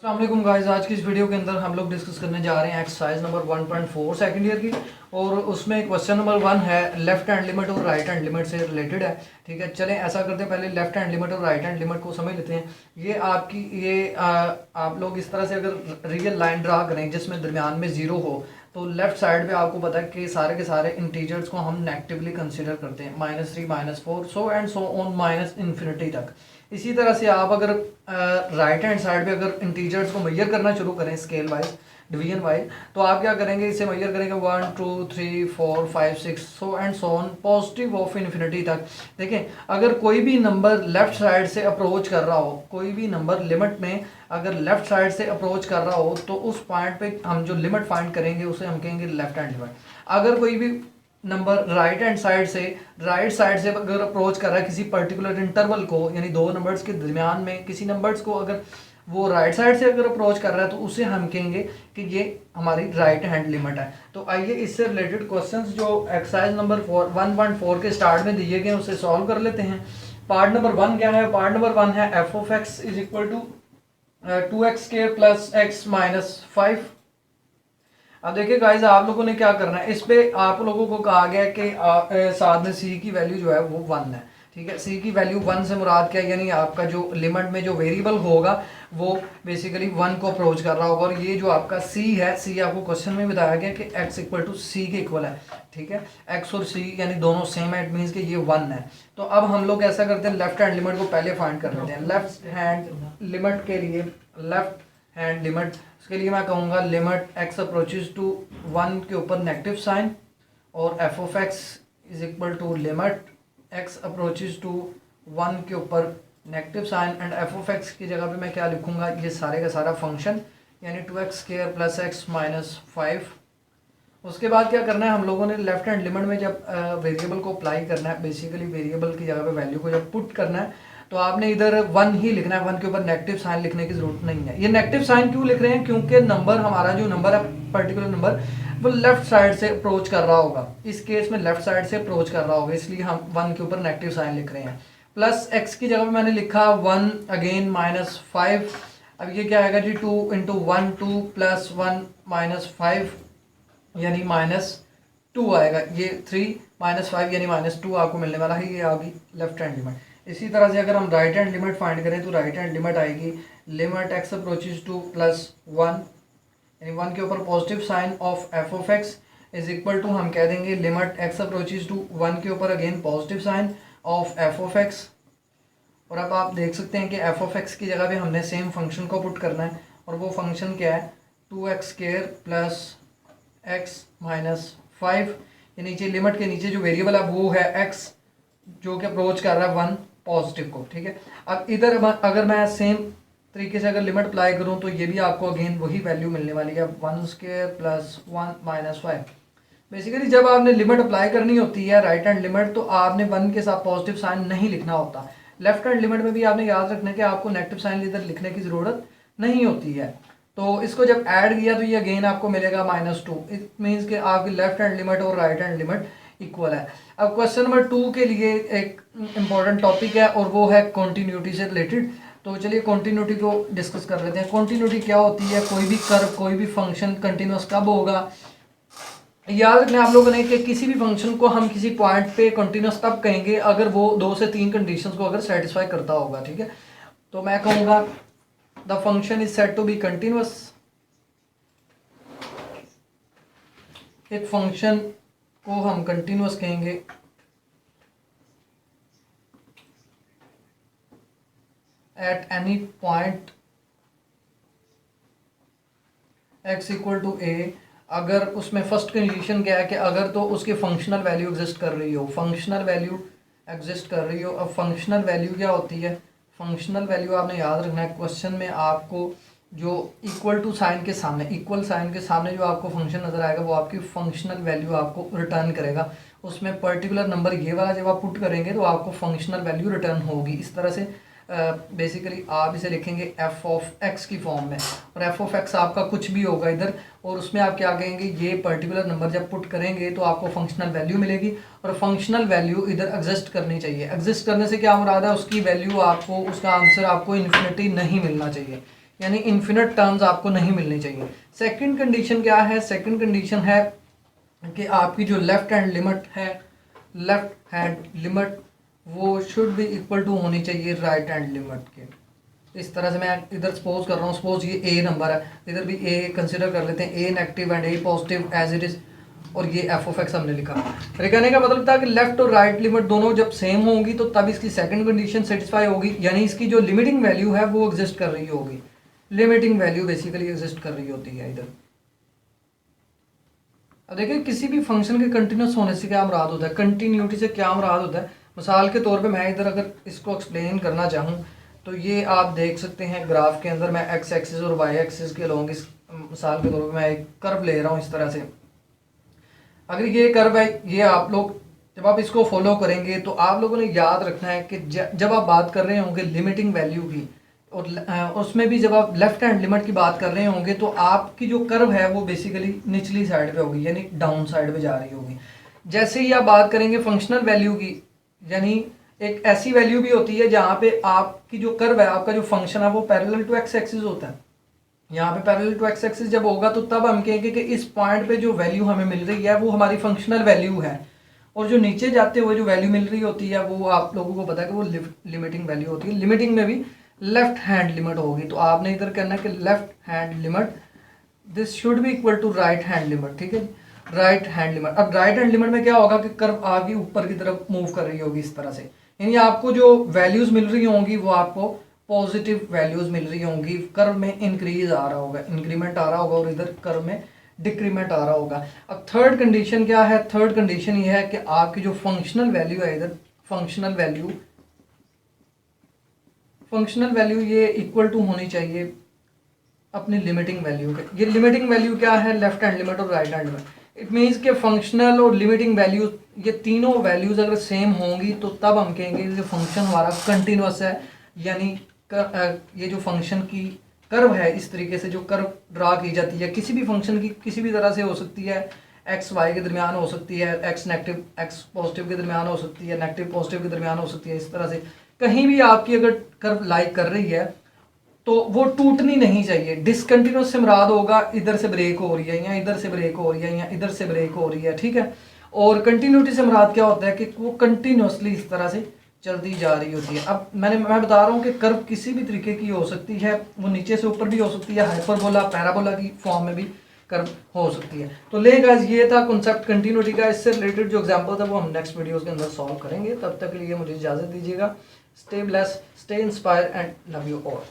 अस्सलाम गाइस, आज की इस वीडियो के अंदर हम लोग डिस्कस करने जा रहे हैं एक्सरसाइज नंबर 1.4 सेकंड ईयर की। और उसमें क्वेश्चन नंबर 1 है, लेफ्ट हैंड लिमिट और राइट हैंड लिमिट से रिलेटेड है। ठीक है, चलें ऐसा करते हैं, पहले लेफ्ट हैंड लिमिट और राइट हैंड लिमिट को समझ लेते हैं। ये आपकी आप लोग इस तरह से अगर रियल लाइन ड्रा करें जिसमें दरमियान में ज़ीरो हो, तो लेफ्ट साइड पे आपको पता है कि सारे के सारे इंटीजर्स को हम नेगेटिवली कंसीडर करते हैं, -3 -4 so and so on minus infinity तक। इसी तरह से आप अगर राइट हैंड साइड पे अगर इंटीजर्स को मेजर करना शुरू करें स्केल वाइज, डिवीजन वाइज, तो आप क्या करेंगे, इसे मेजर करेंगे 1 2 3 4 5 6 so and so on positive of infinity तक। देखें, अगर कोई भी नंबर लेफ्ट साइड से अप्रोच कर रहा हो, कोई भी नंबर लिमिट में अगर लेफ्ट साइड से अप्रोच कर रहा हो, तो उस पॉइंट पे हम जो लिमिट फाइंड करेंगे उसे हम कहेंगे लेफ्ट हैंड लिमिट। अगर कोई भी नंबर राइट हैंड साइड से अगर अप्रोच कर रहा है किसी पर्टिकुलर इंटरवल को, यानी दो नंबर्स के दरमियान में किसी नंबर्स को अगर वो राइट साइड से अगर अप्रोच कर रहा है, तो उसे हम कहेंगे कि ये हमारी राइट हैंड लिमिट है। तो आइए इससे रिलेटेड क्वेश्चंस जो एक्सरसाइज नंबर 1.4 के स्टार्ट में दिए गए उसे सॉल्व कर लेते हैं। पार्ट नंबर 1 क्या है? पार्ट नंबर 1 है F of X is equal to 2x² plus x minus 5। अब देखिए गाइज, आप लोगों ने क्या करना है, इस पे आप लोगों को कहा गया कि साथ में c की वैल्यू जो है वो 1 है। ठीक है, c की वैल्यू 1 से मुराद क्या है, यानी आपका जो लिमिट में जो वेरिएबल होगा वो बेसिकली 1 को अप्रोच कर रहा होगा। और ये जो आपका c है, c आपको क्वेश्चन में बताया गया कि x इक्वल टू c के इक्वल है। ठीक है, x और c यानी दोनों सेम है, इट मीन्स कि ये 1 है। तो अब हम लोग ऐसा करते हैं, लेफ्ट हैंड लिमिट को पहले फाइंड कर लेते हैं। लेफ्ट हैंड लिमिट के लिए, लेफ्ट हैंड लिमिट उसके लिए मैं कहूँगा लिमिट x अप्रोचेज टू 1 के ऊपर नेगेटिव साइन, और f of x is equal to limit x approaches to 1 के ऊपर negative sign, and f of x की जगह पे मैं क्या लिखूँगा, ये सारे का सारा फंक्शन यानी 2x² प्लस x माइनस 5। उसके बाद क्या करना है, हम लोगों ने लेफ्ट हैंड लिमिट में जब वेरिएबल को अप्लाई करना है, बेसिकली वेरिएबल की जगह पे वैल्यू को जब पुट करना है, तो आपने इधर 1 ही लिखना है, 1 के ऊपर नेगेटिव साइन लिखने की जरूरत नहीं है। ये नेगेटिव साइन क्यों लिख रहे हैं? क्योंकि नंबर, हमारा जो नंबर है, पर्टिकुलर नंबर, वो लेफ्ट साइड से अप्रोच कर रहा होगा। इस केस में लेफ्ट साइड से अप्रोच कर रहा होगा, इसलिए हम 1 के ऊपर नेगेटिव साइन लिख रहे हैं। प्लस x की जगह पे मैंने लिखा 1 अगेन माइनस 5। अब ये क्या आएगा जी, 2 × 1 2 प्लस 1 माइनस 5 यानी -2 आएगा। ये 3 माइनस 5 यानी -2 आपको मिलने वाला है। ये आ गई लेफ्ट हैंड लिमिट। इसी तरह से अगर हम राइट हैंड लिमिट फाइंड करें, तो राइट हैंड लिमिट आएगी limit x approaches to plus 1 यानी 1 के ऊपर positive sign of f of x is equal to, हम कह देंगे लिमिट x अप्रोचेज टू 1 के ऊपर again positive sign of f of x। और अब आप देख सकते हैं कि f ऑफ x की जगह पे हमने सेम फंक्शन को पुट करना है, और वो फंक्शन क्या है, 2x² प्लस x माइनस 5। ये नीचे लिमिट के नीचे जो वेरिएबल है वो है x, जो कि अप्रोच कर रहा है 1 पॉजिटिव को। ठीक है, अब इधर अगर मैं सेम तरीके से अगर लिमिट अप्लाई करूं, तो ये भी आपको अगेन वही वैल्यू मिलने वाली है, 1² प्लस 1 माइनस 5। बेसिकली जब आपने लिमिट अप्लाई करनी होती है राइट हैंड लिमिट, तो आपने 1 के साथ पॉजिटिव साइन नहीं लिखना होता। लेफ्ट हैंड लिमिट में भी आपने याद रखना है कि आपको नेगेटिव साइन इधर लिखने की ज़रूरत नहीं होती है। तो इसको जब ऐड किया तो ये अगेन आपको मिलेगा -2। इट मीन्स कि आपकी लेफ्ट हैंड लिमिट और राइट हैंड लिमिट इक्वल है। अब क्वेश्चन नंबर 2 के लिए एक इम्पॉर्टेंट टॉपिक है, और वो है कॉन्टीन्यूटी से रिलेटेड। तो चलिए कॉन्टीन्यूटी को डिस्कस कर लेते हैं। कॉन्टीन्यूटी क्या होती है? कोई भी कर्व, कोई भी फंक्शन कंटिन्यूस कब होगा? याद रखना आप लोगों ने कि किसी भी फंक्शन को हम किसी पॉइंट पे कंटिन्यूस तब कहेंगे अगर वो 2 से 3 कंडीशंस को अगर सेटिस्फाई करता होगा। ठीक है, तो मैं कहूँगा the function is said to be continuous. एक फंक्शन को हम कंटिन्यूस कहेंगे at any point x equal to a, अगर उसमें फर्स्ट कंडीशन क्या है कि अगर तो उसकी फंक्शनल वैल्यू एग्जिस्ट कर रही हो, फंक्शनल वैल्यू एग्जिस्ट कर रही हो। अब फंक्शनल वैल्यू क्या होती है? फंक्शनल वैल्यू आपने याद रखना है, क्वेश्चन में आपको जो इक्वल टू साइन के सामने, इक्वल साइन के सामने जो आपको फंक्शन नजर आएगा वो आपकी फंक्शनल वैल्यू आपको रिटर्न करेगा। उसमें पर्टिकुलर नंबर ये वाला जब आप पुट करेंगे तो आपको फंक्शनल वैल्यू रिटर्न होगी। इस तरह से बेसिकली आप इसे लिखेंगे f ऑफ x की फॉर्म में, और f ऑफ x आपका कुछ भी होगा इधर, और उसमें आप क्या कहेंगे, ये पर्टिकुलर नंबर जब पुट करेंगे तो आपको फंक्शनल वैल्यू मिलेगी, और फंक्शनल वैल्यू इधर एग्जिस्ट करनी चाहिए। एग्जिस्ट करने से क्या मुराद है, उसकी वैल्यू आपको, उसका आंसर आपको इन्फिनिटी नहीं मिलना चाहिए। यानी इन्फिनिट टर्म्स आपको नहीं मिलनी चाहिए। सेकंड कंडीशन क्या है? सेकंड कंडीशन है कि आपकी जो लेफ्ट हैंड लिमिट है, लेफ्ट हैंड लिमिट वो शुड बी इक्वल टू होनी चाहिए राइट हैंड लिमिट के। इस तरह से मैं इधर सपोज कर रहा हूँ, सपोज ये ए नंबर है, इधर भी ए कंसिडर कर लेते हैं, a negative and a positive as it is, और ये एफ ऑफ एक्स हमने लिखा। मेरे कहने का मतलब था कि लेफ्ट और राइट लिमिट दोनों जब सेम होंगी तो तब इसकी सेकंड कंडीशन सेटिस्फाई होगी, यानी इसकी जो लिमिटिंग वैल्यू है वो एग्जिस्ट कर रही होगी। लिमिटिंग वैल्यू बेसिकली एग्जिस्ट कर रही होती है इधर। अब देखिए किसी भी फंक्शन के कंटिन्यूस होने से क्या मुराद होता है, कंटिन्यूटी से क्या मुराद होता है। मिसाल के तौर पे मैं इधर अगर इसको एक्सप्लेन करना चाहूँ तो ये आप देख सकते हैं ग्राफ के अंदर मैं एक्स एक्सिस और वाई एक्सिस के अलोंग इस मिसाल के तौर पे मैं एक कर्व ले रहा हूँ इस तरह से। अगर ये कर्व है, ये आप लोग जब आप इसको फॉलो करेंगे तो आप लोगों ने याद रखना है कि जब आप बात कर रहे होंगे लिमिटिंग वैल्यू की, और उसमें भी जब आप लेफ्ट हैंड लिमिट की बात कर रहे होंगे तो आपकी जो कर्व है वो बेसिकली निचली साइड पे होगी, यानी डाउन साइड पे जा रही होगी। जैसे ही आप बात करेंगे फंक्शनल वैल्यू की, यानी एक ऐसी वैल्यू भी होती है जहाँ पे आपकी जो कर्व है, आपका जो फंक्शन है वो पैरेलल टू एक्स एक्सिस होता है। यहाँ पे पैरेलल टू एक्स एक्सिस जब होगा तो तब हम कहेंगे कि इस पॉइंट पे जो वैल्यू हमें मिल रही है वो हमारी फंक्शनल वैल्यू है, और जो नीचे जाते हुए जो वैल्यू मिल रही होती है वो आप लोगों को पता है कि वो लिमिटिंग वैल्यू होती है। लिमिटिंग में भी लेफ्ट हैंड लिमिट होगी, तो आपने इधर कहना है कि left hand limit this should be equal to right hand limit, ठीक है, राइट हैंड लिमिट। अब राइट हैंड लिमिट में क्या होगा कि कर्व आगे ऊपर की तरफ मूव कर रही होगी इस तरह से, यानी आपको जो वैल्यूज मिल रही होंगी वो आपको पॉजिटिव वैल्यूज मिल रही होंगी, कर्व में इंक्रीज आ रहा होगा, इंक्रीमेंट आ रहा होगा, और इधर कर्व में डिक्रीमेंट आ रहा होगा। अब थर्ड कंडीशन क्या है? थर्ड कंडीशन ये है कि आपकी जो फंक्शनल वैल्यू है इधर, फंक्शनल वैल्यू ये इक्वल टू होनी चाहिए अपनी लिमिटिंग वैल्यू के। ये लिमिटिंग वैल्यू क्या है? लेफ्ट हैंड लिमिट और right hand limit. It means के फंक्शनल और लिमिटिंग वैल्यू, ये तीनों वैल्यूज अगर सेम होंगी तो तब हम कहेंगे कि फंक्शन हमारा कंटिन्यूस है, यानी ये जो फंक्शन की कर्व है, इस तरीके से जो कर्व ड्रा की जाती है किसी भी फंक्शन की, किसी भी तरह से हो सकती है, एक्स वाई के दरमियान हो सकती है, एक्स नेगेटिव एक्स पॉजिटिव के दरमियान हो सकती है, नेगेटिव पॉजिटिव के दरमियान हो सकती है, इस तरह से कहीं भी आपकी अगर कर्व लाइक कर रही है तो वो टूटनी नहीं चाहिए। डिसकंटिन्यूस से मुराद होगा इधर से ब्रेक हो रही है, या इधर से ब्रेक हो रही है, या इधर से ब्रेक हो रही है, ठीक है। और कंटिन्यूटी से मुराद क्या होता है कि वो कंटिन्यूसली इस तरह से चलती जा रही होती है। अब मैं बता रहा हूँ कि कर्व किसी भी तरीके की हो सकती है, वो नीचे से ऊपर भी हो सकती है, हाइपरबोला पैराबोला की फॉर्म में भी कर्व हो सकती है। तो ले गाइस, ये था कॉन्सेप्ट कंटिन्यूटी का। इससे रिलेटेड जो एग्जांपल था वो हम नेक्स्ट वीडियोस के अंदर सॉल्व करेंगे। तब तक के लिए मुझे इजाज़त दीजिएगा। Stay blessed, stay inspire and love you all.